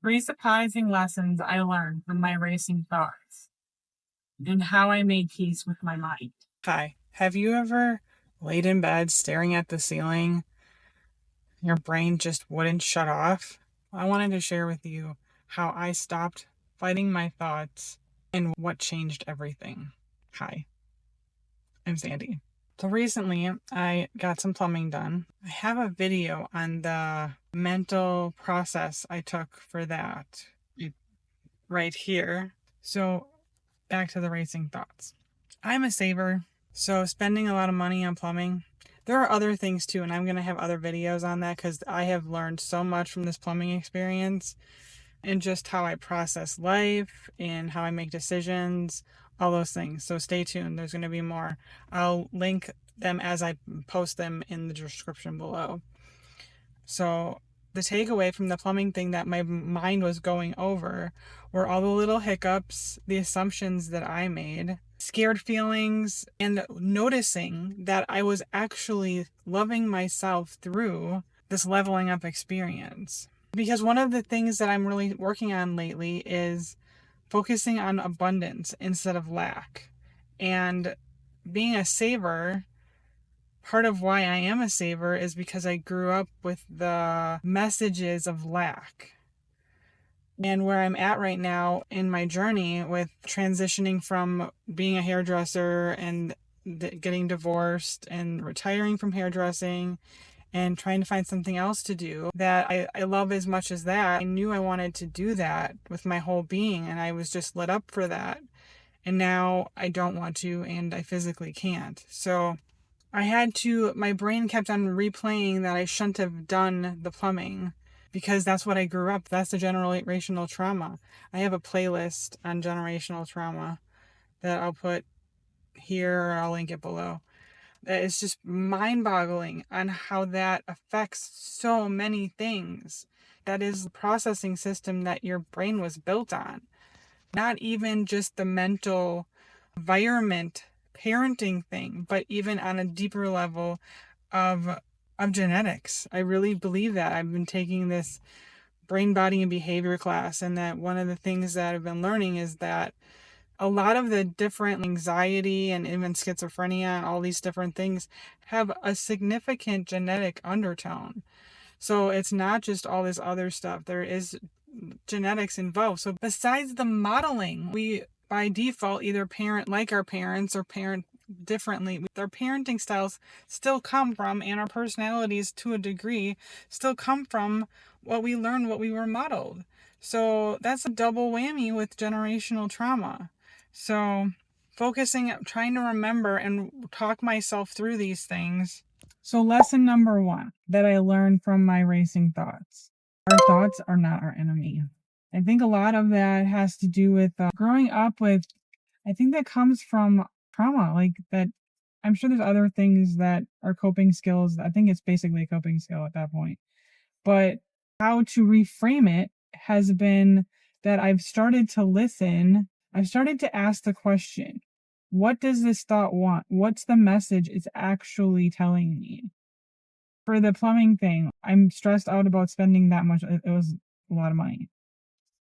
Three surprising lessons I learned from my racing thoughts and how I made peace with my mind. Hi, have you ever laid in bed staring at the ceiling? Your brain just wouldn't shut off? I wanted to share with you how I stopped fighting my thoughts and what changed everything. Hi, I'm Sandy. So recently I got some plumbing done. I have a video on the mental process I took for that right here. So back to the racing thoughts. I'm a saver, so spending a lot of money on plumbing. There are other things too, and I'm going to have other videos on that because I have learned so much from this plumbing experience and just how I process life and how I make decisions, all those things. So stay tuned. There's going to be more. I'll link them as I post them in the description below. So the takeaway from the plumbing thing that my mind was going over were all the little hiccups, the assumptions that I made, scared feelings, and noticing that I was actually loving myself through this leveling up experience. Because one of the things that I'm really working on lately is focusing on abundance instead of lack. And being a saver, part of why I am a saver is because I grew up with the messages of lack. And where I'm at right now in my journey with transitioning from being a hairdresser and getting divorced and retiring from hairdressing and trying to find something else to do that I love as much as that. I knew I wanted to do that with my whole being, and I was just lit up for that. And now I don't want to, and I physically can't. So my brain kept on replaying that I shouldn't have done the plumbing because that's what I grew up. That's the generational trauma. I have a playlist on generational trauma that I'll put here or I'll link it below. It's just mind boggling on how that affects so many things. That is the processing system that your brain was built on. Not even just the mental environment parenting thing, but even on a deeper level of genetics. I really believe that. I've been taking this brain, body, and behavior class, and that one of the things that I've been learning is that a lot of the different anxiety and even schizophrenia and all these different things have a significant genetic undertone. So it's not just all this other stuff. There is genetics involved. So besides the modeling, we by default either parent like our parents or parent differently. Our parenting styles still come from, and our personalities to a degree still come from what we learned, what we were modeled. So that's a double whammy with generational trauma. So focusing, trying to remember and talk myself through these things. So lesson number one that I learned from my racing thoughts. Our thoughts are not our enemy. I think a lot of that has to do with growing up with, I think that comes from trauma, like that. I'm sure there's other things that are coping skills. I think it's basically a coping skill at that point. But how to reframe it has been that I've started to listen. I've started to ask the question, what does this thought want? What's the message it's actually telling me? For the plumbing thing, I'm stressed out about spending that much. It was a lot of money.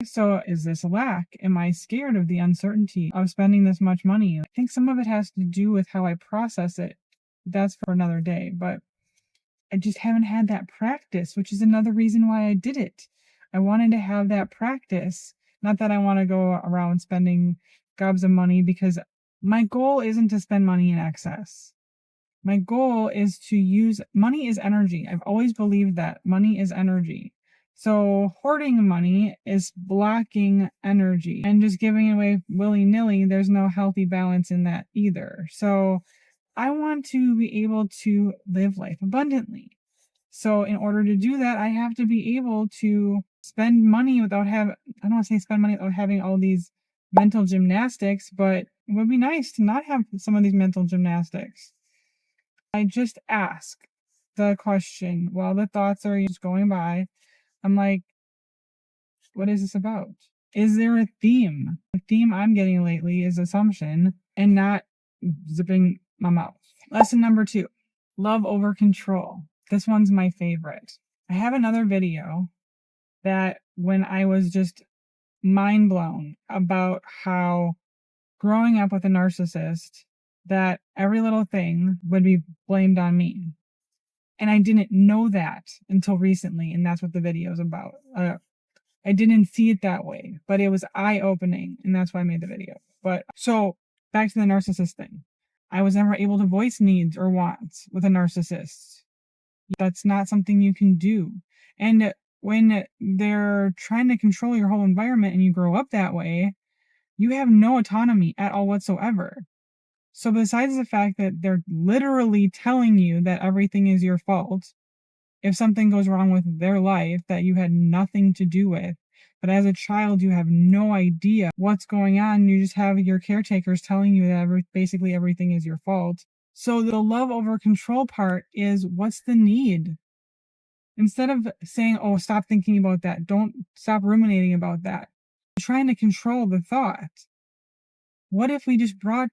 So is this a lack? Am I scared of the uncertainty of spending this much money? I think some of it has to do with how I process it. That's for another day, but I just haven't had that practice, which is another reason why I did it. I wanted to have that practice. Not that I want to go around spending gobs of money, because my goal isn't to spend money in excess. My goal is to use money is energy. I've always believed that money is energy. So hoarding money is blocking energy, and just giving away willy-nilly, there's no healthy balance in that either. So I want to be able to live life abundantly. So in order to do that, I have to be able to spend money without having, I don't want to say spend money without having all these mental gymnastics, but it would be nice to not have some of these mental gymnastics. I just ask the question while the thoughts are just going by. I'm like, what is this about? Is there a theme? The theme I'm getting lately is assumption and not zipping my mouth. Lesson number 2, love over control. This one's my favorite. I have another video that when I was just mind blown about how growing up with a narcissist, that every little thing would be blamed on me. And I didn't know that until recently, and that's what the video is about. I didn't see it that way, but it was eye-opening, and that's why I made the video. But so back to the narcissist thing. I was never able to voice needs or wants with a narcissist. That's not something you can do. And when they're trying to control your whole environment and you grow up that way, you have no autonomy at all whatsoever. So besides the fact that they're literally telling you that everything is your fault, if something goes wrong with their life that you had nothing to do with, but as a child you have no idea what's going on, you just have your caretakers telling you that basically everything is your fault. So the love over control part is, what's the need? Instead of saying, oh, stop thinking about that, don't stop ruminating about that, trying to control the thought. What if we just brought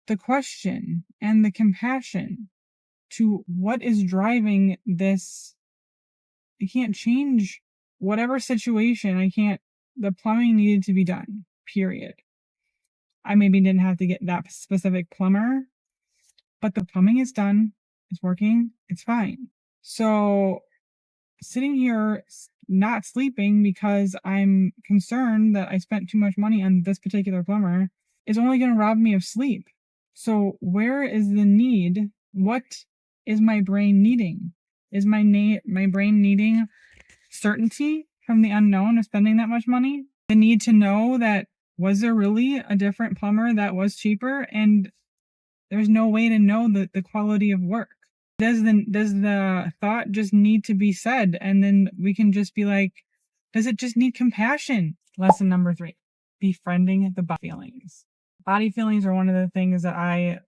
the question and the compassion to what is driving this? I can't change whatever situation. The plumbing needed to be done, period. I maybe didn't have to get that specific plumber, but the plumbing is done, it's working, it's fine. So sitting here not sleeping because I'm concerned that I spent too much money on this particular plumber is only going to rob me of sleep. So where is the need? What is my brain needing? Is my brain needing certainty from the unknown of spending that much money? The need to know that, was there really a different plumber that was cheaper? And there's no way to know the quality of work. Does the thought just need to be said? And then we can just be like, does it just need compassion? Lesson number 3, befriending the body feelings. Body feelings are one of the things that I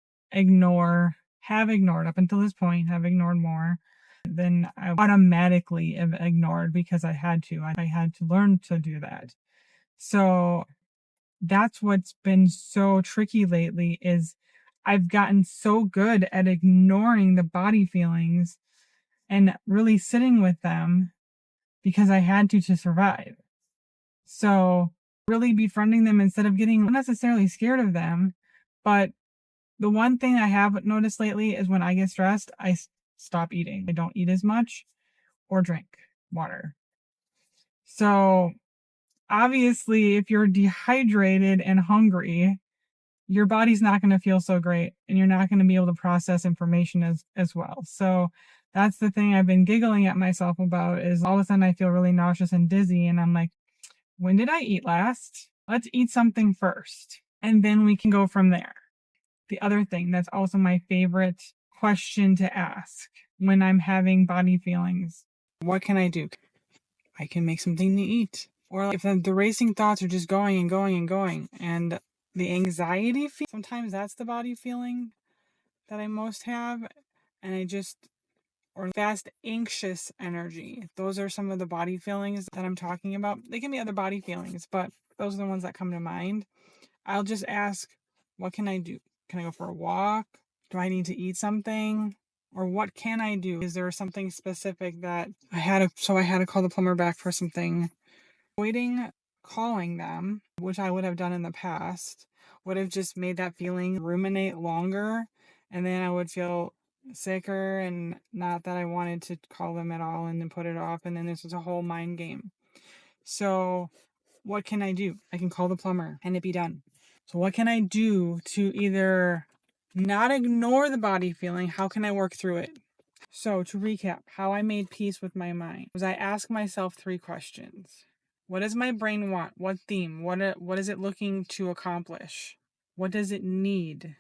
have ignored up until this point, have ignored more than I automatically have ignored because I had to. I had to learn to do that. So that's what's been so tricky lately is I've gotten so good at ignoring the body feelings and really sitting with them because I had to survive. So really befriending them instead of getting unnecessarily scared of them. But the one thing I have noticed lately is when I get stressed, I stop eating. I don't eat as much or drink water. So obviously, if you're dehydrated and hungry, your body's not going to feel so great and you're not going to be able to process information as well. So that's the thing I've been giggling at myself about, is all of a sudden I feel really nauseous and dizzy and I'm like, when did I eat last? Let's eat something first and then we can go from there. The other thing that's also my favorite question to ask when I'm having body feelings: what can I do? I can make something to eat. Or if the racing thoughts are just going and going and going, and the anxiety sometimes that's the body feeling that I most have, and or fast anxious energy. Those are some of the body feelings that I'm talking about. They can be other body feelings, but those are the ones that come to mind. I'll just ask, what can I do? Can I go for a walk? Do I need to eat something? Or what can I do? Is there something specific that I had to call the plumber back for something? Avoiding calling them, which I would have done in the past, would have just made that feeling ruminate longer, and then I would feel sicker, and not that I wanted to call them at all, and then put it off, and then this was a whole mind game. So what can I do? I can call the plumber and it be done. So what can I do to either not ignore the body feeling? How can I work through it? So to recap, how I made peace with my mind was I asked myself 3 questions. What does my brain want? What theme? What is it looking to accomplish? What does it need?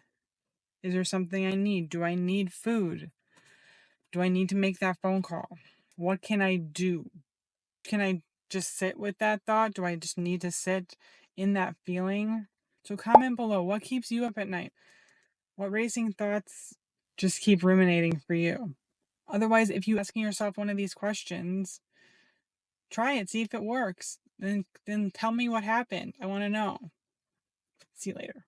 Is there something I need? Do I need food? Do I need to make that phone call? What can I do? Can I just sit with that thought? Do I just need to sit in that feeling? So comment below, what keeps you up at night? What racing thoughts just keep ruminating for you? Otherwise, if you asking yourself one of these questions, try it, see if it works. Then tell me what happened. I want to know. See you later.